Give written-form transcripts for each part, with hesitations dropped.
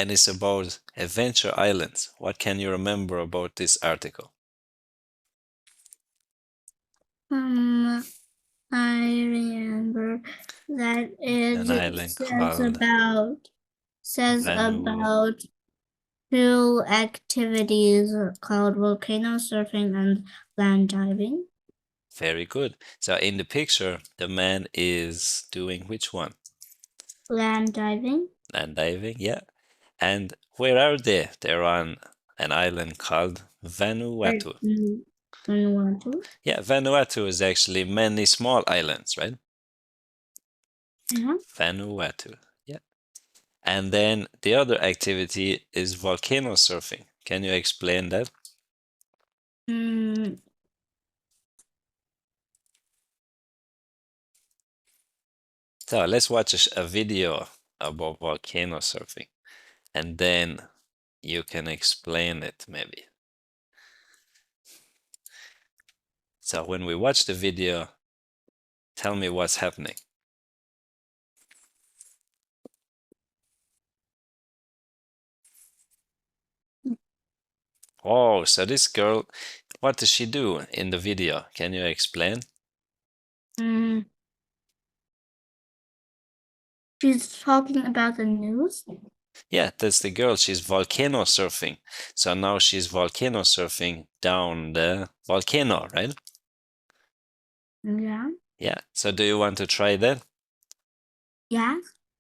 and it's about Adventure Islands. What can you remember about this article? I remember that An island called says Vanuatu. about two activities called volcano surfing and land diving. Very good. So in the picture, the man is doing which one? Land diving. Land diving, yeah. And where are they? They're on an island called Vanuatu. Vanuatu. Yeah, Vanuatu is actually many small islands, right? Yeah. Vanuatu, yeah. And then the other activity is volcano surfing. Can you explain that? Mm, So let's watch a video about volcano surfing, and then you can explain it maybe. So when we watch the video, tell me what's happening. Oh, so this girl, what does she do in the video? Can you explain? mm, she's talking about the news. Yeah, that's the girl. She's volcano surfing. So now she's volcano surfing down the volcano, right? Yeah. Yeah. So do you want to try that? Yeah.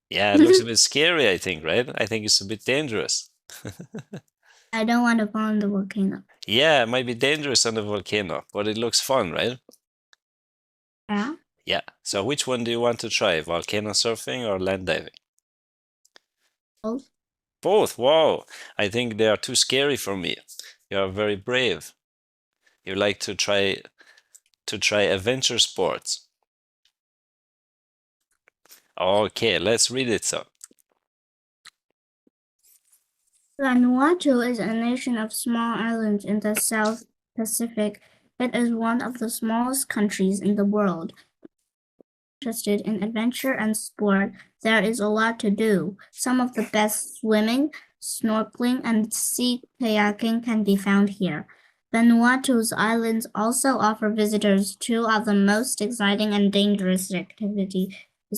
Yeah, it looks a bit scary, I think, right? I think it's a bit dangerous. I don't want to fall in the volcano. Yeah, it might be dangerous on the volcano, but it looks fun, right? Yeah. Yeah. So which one do you want to try? Volcano surfing or land diving? Both. Both. Wow. I think they are too scary for me. You are very brave. You like to try adventure sports. Okay, let's read it so. Vanuatu is a nation of small islands in the South Pacific. It is one of the smallest countries in the world. Interested in adventure and sport, there is a lot to do. Some of the best swimming, snorkeling, and sea kayaking can be found here. Vanuatu's islands also offer visitors two of the most exciting and dangerous activities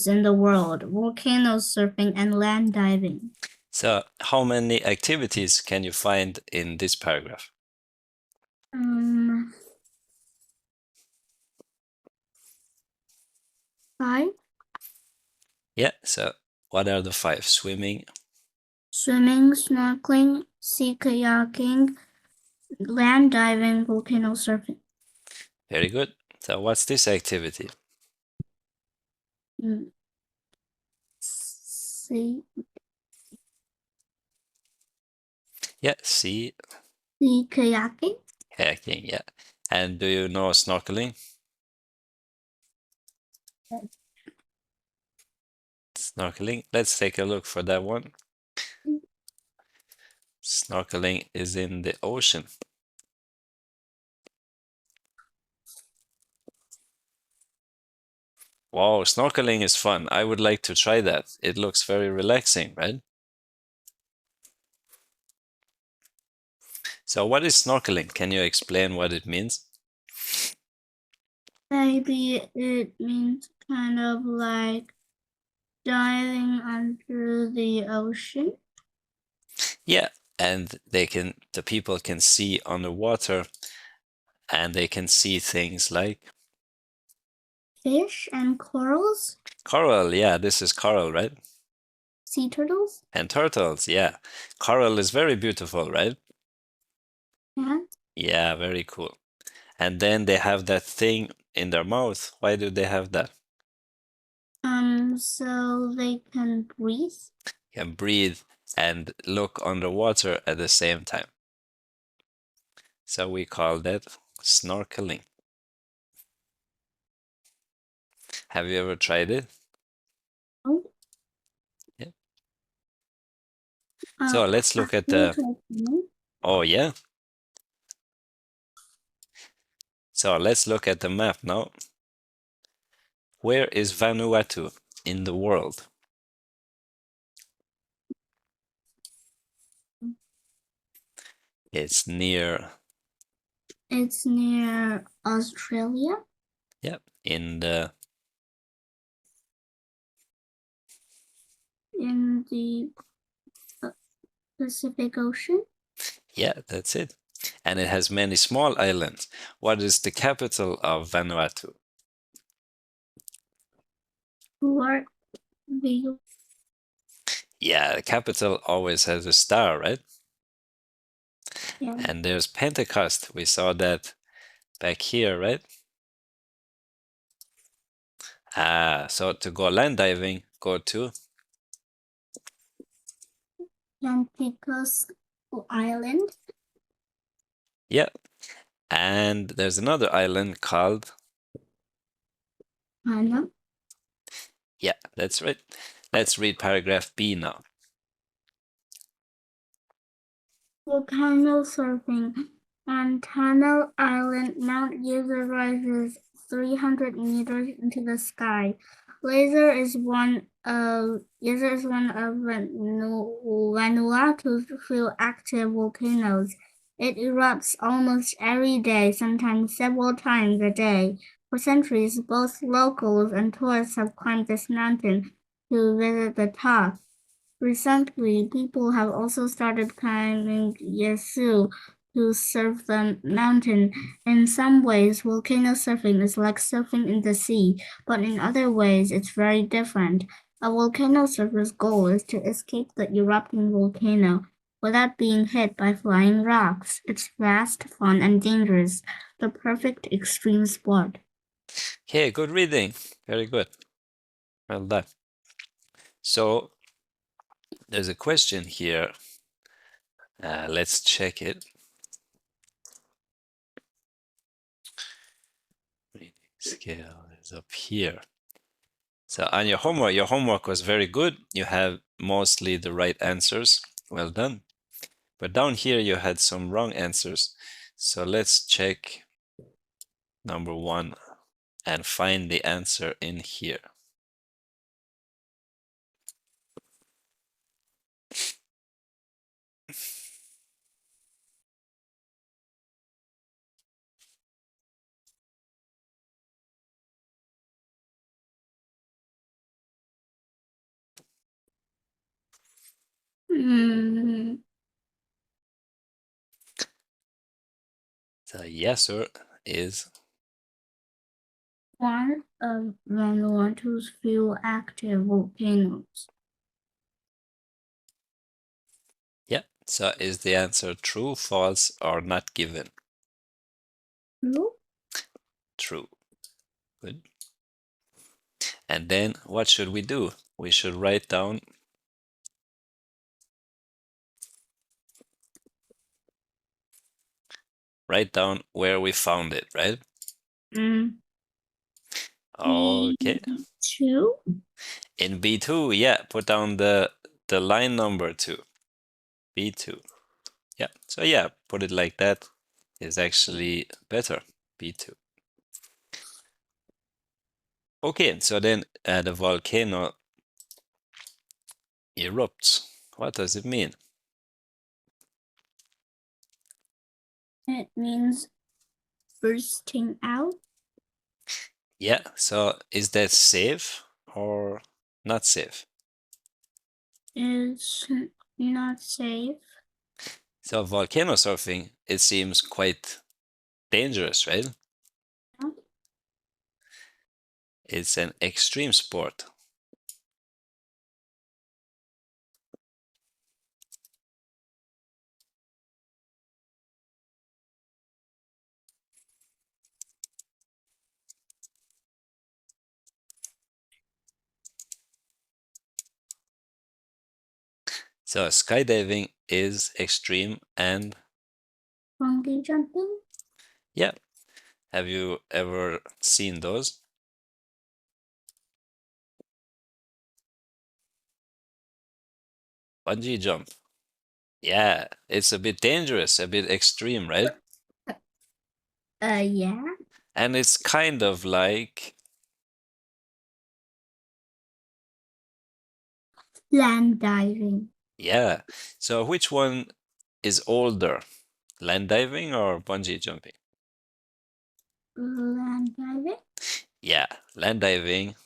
in the world: volcano surfing and land diving. So, how many activities can you find in this paragraph? Um, 5. Yeah, so what are the 5? Swimming, Swimming, snorkeling, sea kayaking, land diving, volcano surfing. very good. So, what's this activity? Sea Yeah, sea kayaking. kayaking, yeah. And do you know snorkeling? Snorkeling, let's take a look for that one. Snorkeling is in the ocean. Wow, snorkeling is fun. I would like to try that. It looks very relaxing, right? So what is snorkeling? Can you explain what it means? Maybe it means kind of like diving under the ocean. Yeah, and the people can see underwater and they can see things like Fish and corals. coral. Yeah, this is coral, right? Sea turtles. And turtles, yeah. Coral is very beautiful, right? Yeah. Yeah, very cool. And then they have that thing in their mouth. Why do they have that? So they can breathe. Can breathe and look underwater at the same time. So we call that snorkeling. Have you ever tried it? Oh. Yeah. So let's look at the. Oh, yeah. So let's look at the map now. Where is Vanuatu in the world? It's near, It's near Australia. yeah, in the In the Pacific Ocean. Yeah, that's it. And it has many small islands. What is the capital of Vanuatu? Port Vila. Yeah, the capital always has a star, right? Yeah. And there's Pentecost. We saw that back here, right? So to go land diving, go to Pentecost Island. yeah. And there's another island called Hana. yeah, that's right. Let's read paragraph B now. Volcano surfing. On Tunnel Island, Mount User rises 300 meters into the sky. Laser is one of Vanuatu's few active volcanoes. It erupts almost every day, sometimes several times a day. For centuries, both locals and tourists have climbed this mountain to visit the top. Recently, people have also started climbing Yesu to surf the mountain. In some ways, volcano surfing is like surfing in the sea, but in other ways, it's very different. A volcano surfer's goal is to escape the erupting volcano without being hit by flying rocks. It's fast, fun, and dangerous, the perfect extreme sport. Okay, good reading. Very good. Well done. So there's a question here. Let's check it. Reading scale is up here. So on your homework was very good. You have mostly the right answers. Well done. But down here you had some wrong answers. So let's check number 1 and find the answer in here. Hmm. The answer is One of Vanuatu's few active volcanoes. yeah. So is the answer true, false, or not given? True? True. Good. And then what should we do? We should write down where we found it, right? Okay. Two? In B2, yeah, put down the line number 2. B2. Yeah. So yeah, put it like that is actually better. B2. Okay, so then the volcano erupts. What does it mean? It means bursting out. Yeah, so is that safe or not safe? It's not safe. So volcano surfing, it seems quite dangerous, right? Yeah. It's an extreme sport. So skydiving is extreme and Bungee jumping? yeah. Have you ever seen those? Bungee jump. Yeah, it's a bit dangerous, a bit extreme, right? Yeah. And it's kind of like, Land diving. yeah. So which one is older? Land diving or bungee jumping? Land diving? Yeah, land diving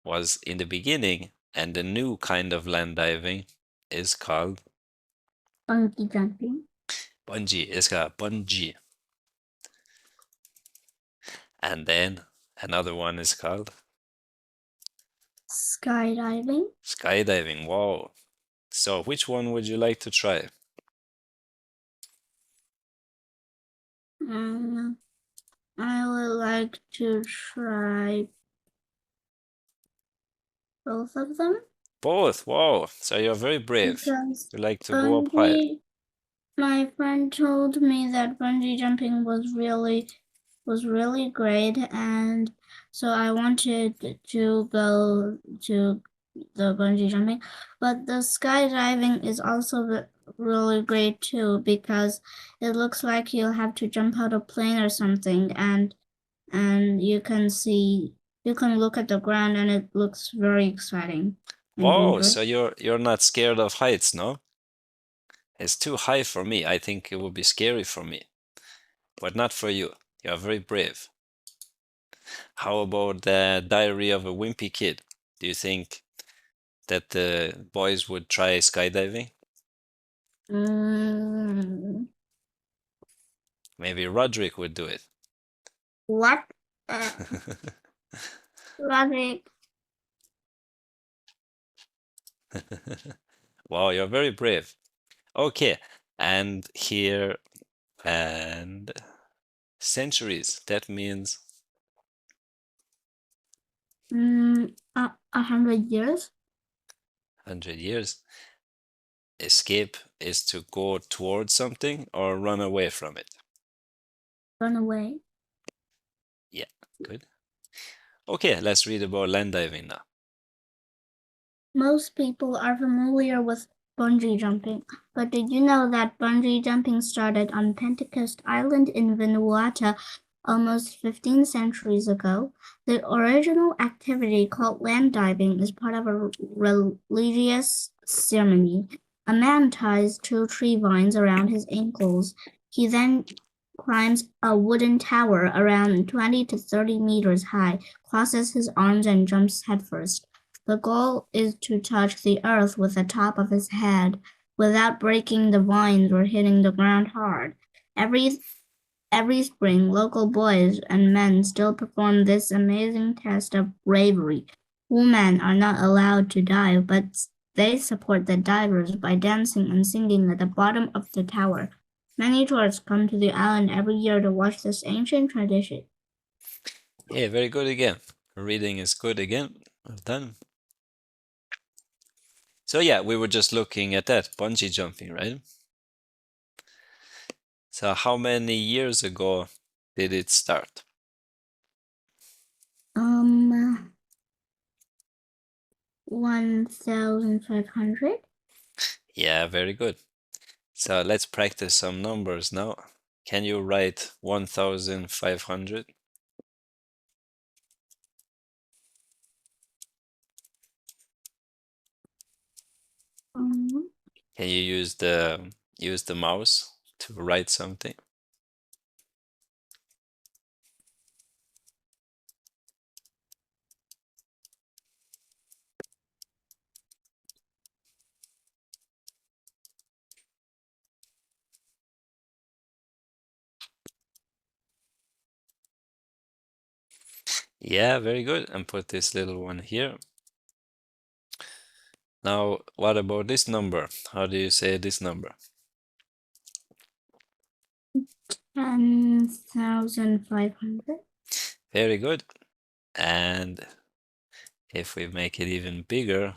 was in the beginning, and the new kind of land diving is called Bungee jumping. bungee. It's called bungee. And then another one is called Skydiving. skydiving. Wow. So which one would you like to try? I would like to try both of them. Both. Wow. So you're very brave. Because You like to go up high. my friend told me that bungee jumping was really great, and so I wanted to go to the bungee jumping. But the skydiving is also really great too, because it looks like you'll have to jump out of a plane or something, and you can look at the ground, and it looks very exciting and Wow, dangerous. so you're not scared of heights, no? It's too high for me. I think it would be scary for me. But not for you. You're very brave. How about the Diary of a Wimpy Kid? Do you think that the boys would try skydiving? Maybe Roderick would do it. What? Roderick. Wow, you're very brave. Okay, and here and centuries. That means 100 years. 100 years. Escape is to go towards something or run away from it. Run away. Yeah, good. Okay, let's read about land diving now. Most people are familiar with bungee jumping, but did you know that bungee jumping started on Pentecost Island in Vanuatu almost 15 centuries ago? The original activity, called land diving, is part of a religious ceremony. A man ties 2 tree vines around his ankles. He then climbs a wooden tower around 20 to 30 meters high, crosses his arms, and jumps headfirst. The goal is to touch the earth with the top of his head without breaking the vines or hitting the ground hard. Every spring, local boys and men still perform this amazing test of bravery. Women are not allowed to dive, but they support the divers by dancing and singing at the bottom of the tower. Many tourists come to the island every year to watch this ancient tradition. Yeah, very good again. Reading is good again. Well done. So yeah, we were just looking at that, bungee jumping, right? So how many years ago did it start? 1,500. Yeah, very good. So let's practice some numbers now. Can you write 1,500? Can you use the mouse to write something? Yeah, very good. And put this little one here. Now, what about this number? How do you say this number? 10,500. Very good. And if we make it even bigger,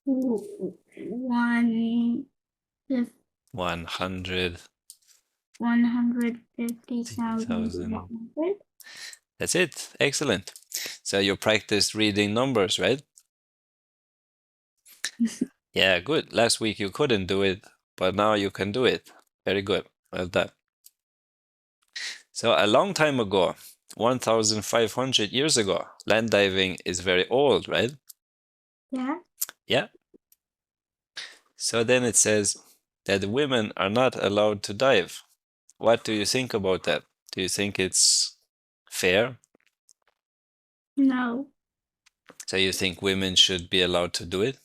100. 150,100. That's it. Excellent. So you practiced reading numbers, right? Yeah, good. Last week you couldn't do it, but now you can do it. Very good. Well done. So a long time ago, 1,500 years ago, land diving is very old, right? Yeah. Yeah. So then it says that women are not allowed to dive. What do you think about that? Do you think it's fair? No, So you think women should be allowed to do it?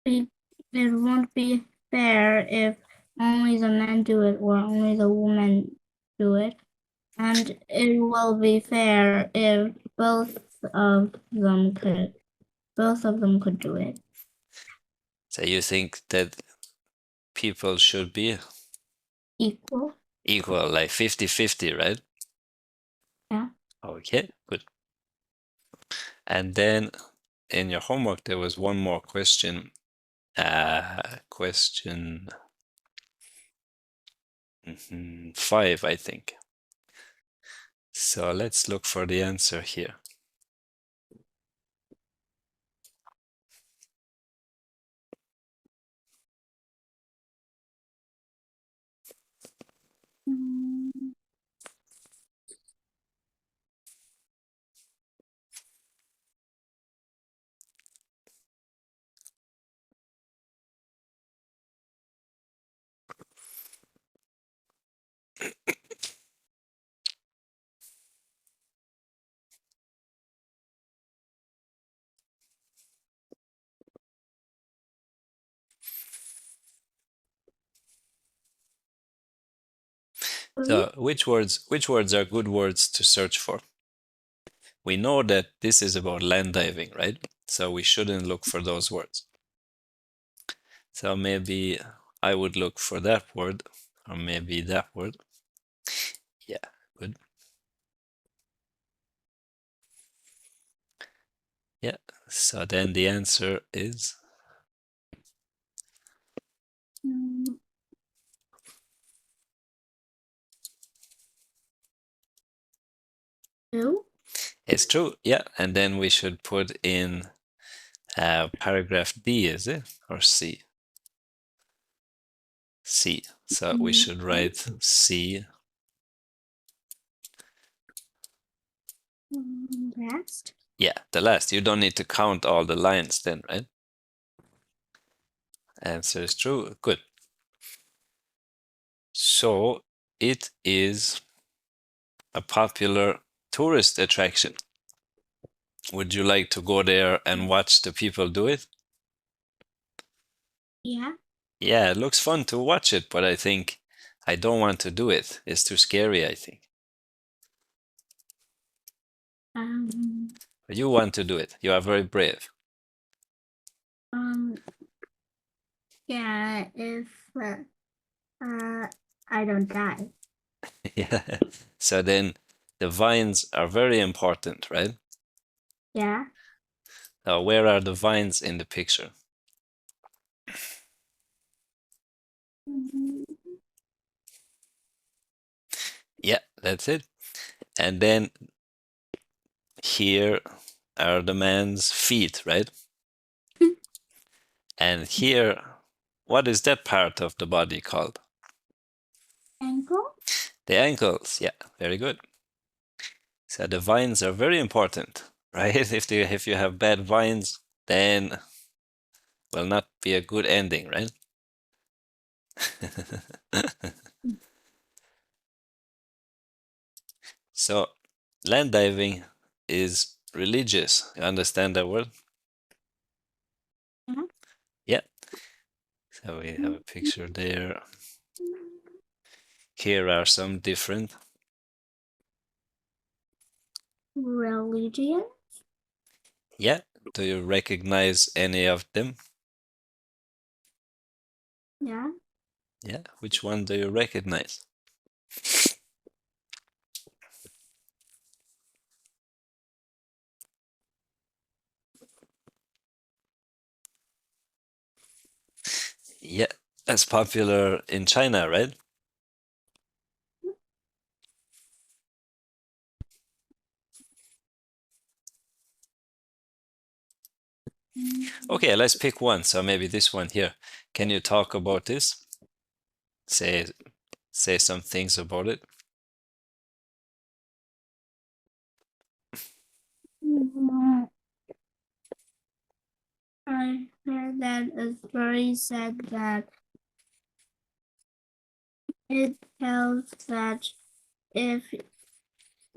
it won't be fair if only the men do it or only the women do it. And it will be fair if both of them could do it. So you think that people should be Equal. equal, like 50-50, right? Yeah. Okay, good. And then in your homework, there was one more question. Question 5, I think. So let's look for the answer here. So which words are good words to search for? We know that this is about land diving, right? So we shouldn't look for those words. So maybe I would look for that word, or maybe that word. Yeah, good. Yeah, so then the answer is Two. it's true. Yeah, and then we should put in paragraph D, is it? Or C? C. So we should write C. Last. Yeah, the last. You don't need to count all the lines then, right? Answer is true. Good. So it is a popular tourist attraction. Would you like to go there and watch the people do it? Yeah. Yeah, it looks fun to watch it, but I think I don't want to do it. It's too scary, I think. But you want to do it. You are very brave. Yeah, if I don't die. Yeah. So then the vines are very important, right? Yeah. Where are the vines in the picture? Yeah, that's it. And then here are the man's feet, right? And here, what is that part of the body called? Ankle. The ankles. Yeah, very good. So the vines are very important, right? If you have bad vines, then will not be a good ending, right? So land diving is religious. You understand that word? Yeah. Yeah. So we have a picture there. Here are some different. Religion. Yeah. Do you recognize any of them? Yeah. Yeah. Which one do you recognize? Yeah. That's popular in China, right? Okay, let's pick one. So maybe this one here. Can you talk about this? Say some things about it. I heard that a story said that it tells that if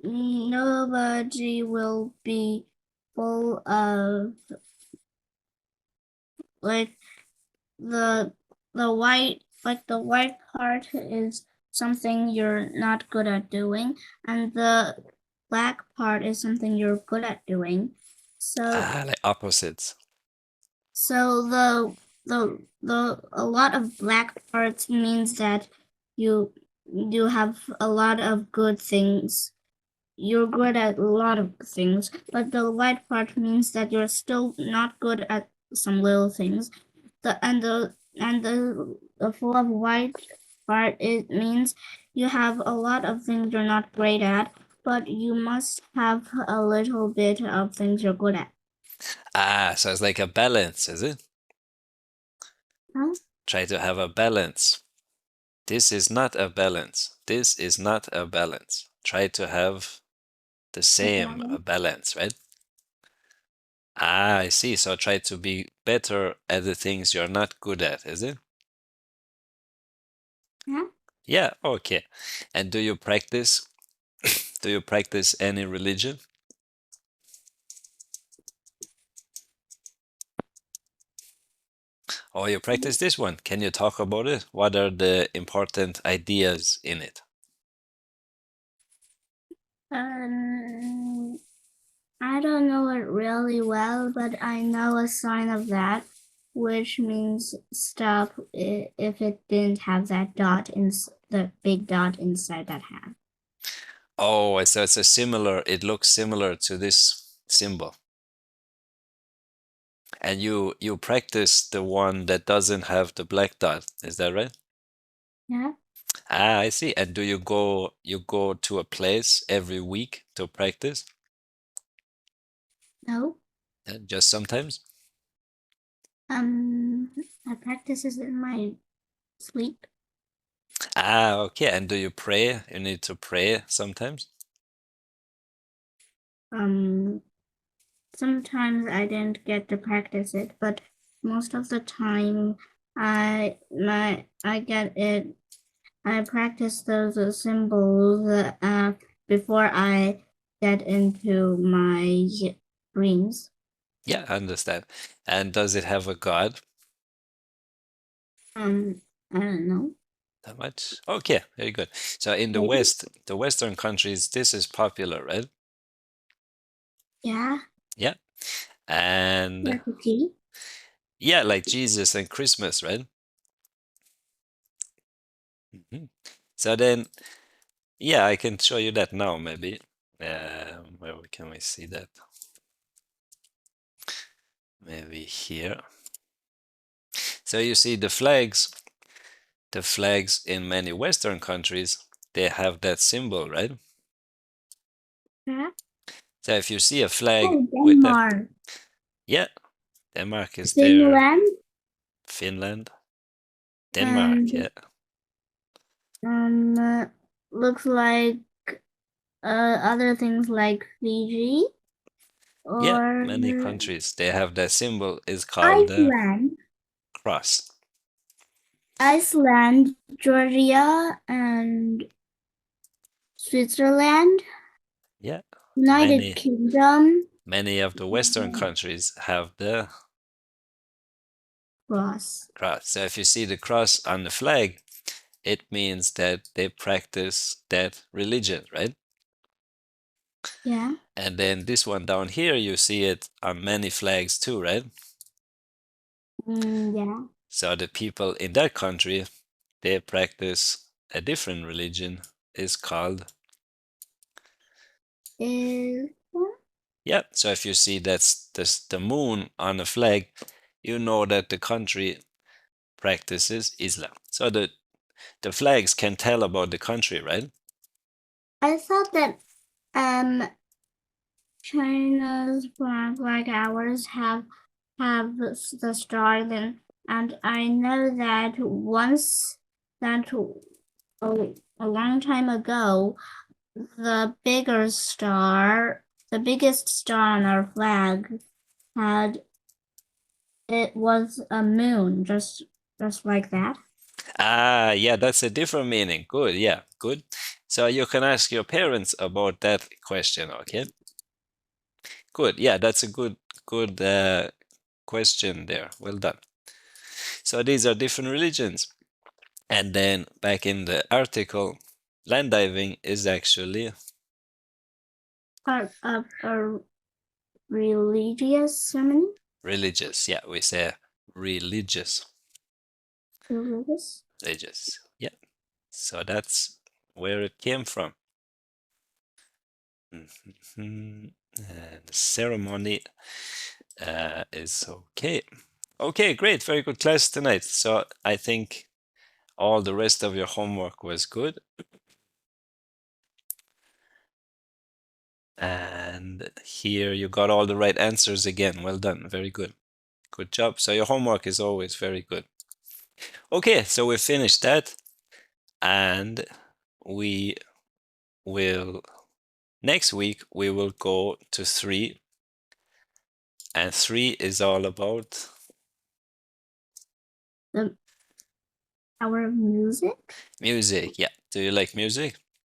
nobody will be full of like the white part is something you're not good at doing, and the black part is something you're good at doing. So Like opposites. so a lot of black parts means that you have a lot of good things. You're good at a lot of things, but the white part means that you're still not good at some little things. The full of white part, it means you have a lot of things you're not great at, but you must have a little bit of things you're good at. So it's like a balance, is it? Huh? Try to have a balance. This is not a balance. This is not a balance. Try to have the same balance, right? I see. So try to be better at the things you're not good at, is it? Yeah. Yeah, okay. And do you practice? Do you practice any religion? Or you practice this one? Can you talk about it? What are the important ideas in it? I don't know it really well, but I know a sign of that, which means stop if it didn't have that dot in the big dot inside that hat. Oh, so it's a similar, it looks similar to this symbol. And you practice the one that doesn't have the black dot, is that right? Yeah. I see. And do you go to a place every week to practice? No. Just sometimes? I practice it in my sleep. Okay. And do you pray? You need to pray sometimes? Sometimes I didn't get to practice it, but most of the time I get it. I practice those symbols before I get into my dreams. Yeah, I understand. And does it have a god? I don't know. That much? Okay, very good. So in the Maybe. West, the Western countries, this is popular, right? Yeah. Yeah. And Like a tea. yeah, like Jesus and Christmas, right? Mhm. So then, yeah, I can show you that now, maybe. Where can we see that? Maybe here. So you see the flags in many Western countries, they have that symbol, right? Yeah. So if you see a flag Oh, with that, Denmark. yeah, Denmark is there, Finland. Finland, Denmark, And yeah. looks like other things like Fiji Yeah, or many countries, they have that symbol is called the Iceland. cross. Iceland, Georgia, and Switzerland, Yeah, United many Kingdom, many of the Western countries have the cross. cross. So if you see the cross on the flag, it means that they practice that religion, right? Yeah. And then this one down here, you see it on many flags too, right? Yeah. So the people in that country, they practice a different religion. Is called, Is yeah. So if you see that's the moon on the flag, you know that the country practices Islam. So the flags can tell about the country, right? I thought that China's flag, like ours, have the star then, and I know that once that a long time ago, the biggest star on our flag had it was a moon, just like that. Ah, yeah, that's a different meaning. Good, yeah, good. So you can ask your parents about that question, okay? Good, yeah, that's a good question there. Well done. So these are different religions. And then back in the article, land diving is actually Part of a religious ceremony. religious. Yeah, we say religious. Religious. Religious. Yeah. So that's where it came from. And the ceremony is okay. Okay, great. Very good class tonight. So I think all the rest of your homework was good. And here you got all the right answers again. Well done. Very good. Good job. So your homework is always very good. Okay, so we finished that. And we will, next week, we will go to 3. And 3 is all about Our music. music. Yeah. Do you like music?